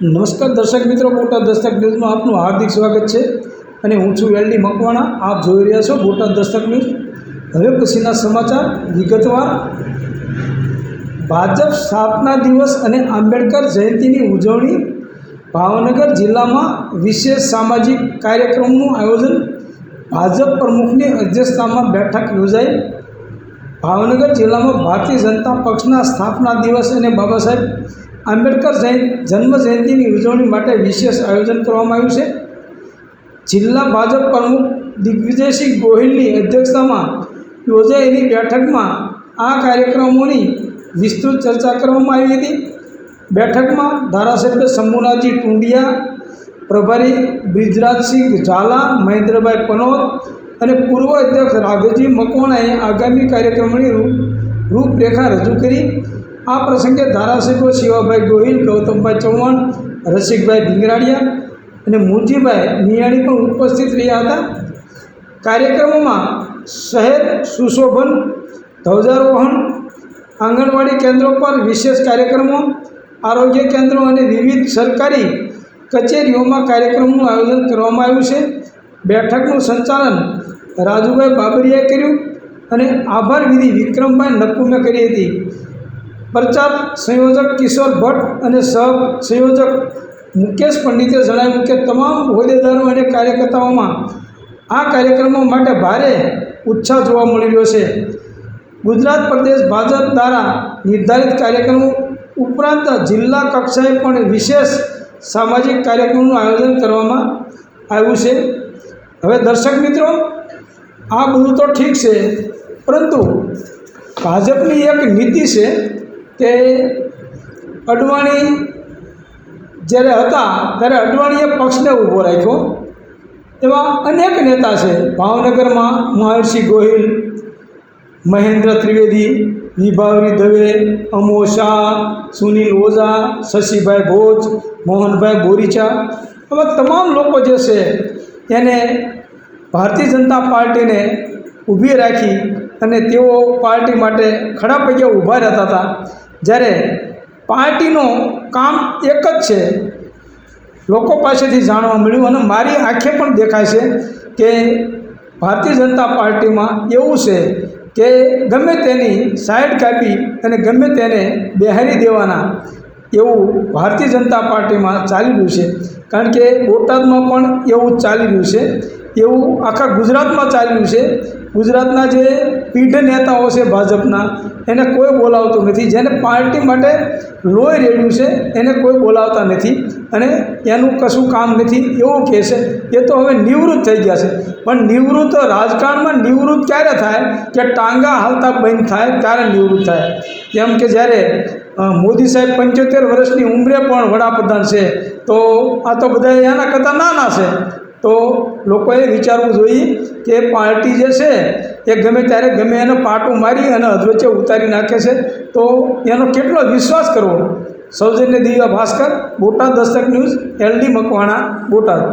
નમસ્કાર દર્શક મિત્રો, બોટાદ દસ્તક ન્યૂઝમાં આપનું હાર્દિક સ્વાગત છે અને હું છું એલડી મકવાણા. આપ જોઈ રહ્યા છો બોટાદ દસ્તક ન્યૂઝ. હવે પછીના સમાચાર વિગતવાર. ભાજપ સ્થાપના દિવસ અને આંબેડકર જયંતિની ઉજવણી. ભાવનગર જિલ્લામાં વિશેષ સામાજિક કાર્યક્રમનું આયોજન. ભાજપ પ્રમુખની અધ્યક્ષતામાં બેઠક યોજાઈ. ભાવનગર જિલ્લામાં ભારતીય જનતા પક્ષના સ્થાપના દિવસ અને બાબા સાહેબ આંબેડકર જન્મ જયંતિની ઉજવણી માટે વિશેષ આયોજન કરવામાં આવ્યું છે. જિલ્લા ભાજપ પ્રમુખ દિગ્વિજયસિંહ ગોહિલની અધ્યક્ષતામાં યોજાયેલી બેઠકમાં આ કાર્યક્રમોની વિસ્તૃત ચર્ચા કરવામાં આવી હતી. બેઠકમાં ધારાસભ્ય શંભુનાથજી ટુંડિયા, પ્રભારી બ્રિજરાજસિંહ ઝાલા, મહેન્દ્રભાઈ પનોત અને પૂર્વ અધ્યક્ષ રાઘવજી મકવાણાએ આગામી કાર્યક્રમોની રૂપરેખા રજૂ કરી. આ પ્રસંગે ધારાસભ્યો શિવાભાઈ ગોહિલ, ગૌતમભાઈ ચૌહાણ, રસિકભાઈ ભીંગરાડિયા અને મુરજીભાઈ મિયાણી પણ ઉપસ્થિત રહ્યા હતા. કાર્યક્રમોમાં શહેર સુશોભન, ધ્વજારોહણ, આંગણવાડી કેન્દ્રો પર વિશેષ કાર્યક્રમો, આરોગ્ય કેન્દ્રો અને વિવિધ સરકારી કચેરીઓમાં કાર્યક્રમોનું આયોજન કરવામાં આવ્યું છે. બેઠકનું સંચાલન રાજુભાઈ બાબરિયાએ કર્યું અને આભાર વિધિ વિક્રમભાઈ નકુમે કરી હતી. પ્રચાર સંયોજક કિશોર ભટ્ટ અને સહ સંયોજક મુકેશ પંડિતે જણાવ્યું કે તમામ હોદ્દેદારો અને કાર્યકર્તાઓમાં આ કાર્યક્રમો માટે ભારે ઉત્સાહ જોવા મળી રહ્યો છે. ગુજરાત પ્રદેશ ભાજપ દ્વારા નિર્ધારિત કાર્યક્રમો ઉપરાંત જિલ્લા કક્ષાએ પણ વિશેષ સામાજિક કાર્યક્રમોનું આયોજન કરવામાં આવ્યું છે. હવે દર્શક મિત્રો, આ બધું તો ઠીક છે, પરંતુ ભાજપની એક નીતિ છે કે અડવાણી જ્યારે હતા ત્યારે અડવાણીએ પક્ષને ઊભો રાખ્યો. એવા અનેક નેતા છે. ભાવનગરમાં મહર્ષિ ગોહિલ, મહેન્દ્ર ત્રિવેદી, વિભાવરી દવે, અમો શાહ, સુનિલ ઓઝા, શશીભાઈ ભોજ, મોહનભાઈ બોરીચા, આવા તમામ લોકો જે છે એને ભારતીય જનતા પાર્ટીને ઊભી રાખી અને તેઓ પાર્ટી માટે ખડા પગે ઊભા રહેતા હતા. જ્યારે પાર્ટીનું કામ એક જ છે, લોકો પાસેથી જાણવા મળ્યું અને મારી આંખે પણ દેખાય છે કે ભારતીય જનતા પાર્ટીમાં એવું છે કે ગમે તેની સાઈડ કાપી અને ગમે તેને બેહારી દેવાના એવું ભારતીય જનતા પાર્ટીમાં ચાલી રહ્યું છે. કારણ કે બોટાદમાં પણ એવું ચાલી રહ્યું છે, એવું આખા ગુજરાતમાં ચાલી રહ્યું છે. ગુજરાતના જે પીઢ નેતાઓ છે ભાજપના, એને કોઈ બોલાવતું નથી. જેને પાર્ટી માટે લોહી રેડ્યું છે એને કોઈ બોલાવતા નથી અને એનું કશું કામ નથી એવું કહે છે. એ તો હવે નિવૃત્ત થઈ ગયા છે. પણ નિવૃત્ત રાજકારણમાં નિવૃત્ત ક્યારે થાય કે ટાંગા હાલતા બંધ થાય ત્યારે નિવૃત્ત થાય. કેમ કે જ્યારે મોદી સાહેબ 75 વર્ષની ઉંમરે પણ વડાપ્રધાન છે, તો આ તો બધા એના કરતાં નાના છે. તો લોકોએ વિચારવું જોઈએ કે પાર્ટી જે છે એ ગમે ત્યારે ગમે એને પાટું મારી અને અધવચ્ચે ઉતારી નાખે છે, તો એનો કેટલો વિશ્વાસ કરવો. સૌજન્ય દિવ્યા ભાસ્કર, બોટાદ દસ્તક ન્યૂઝ, એલડી મકવાણા, બોટાદ.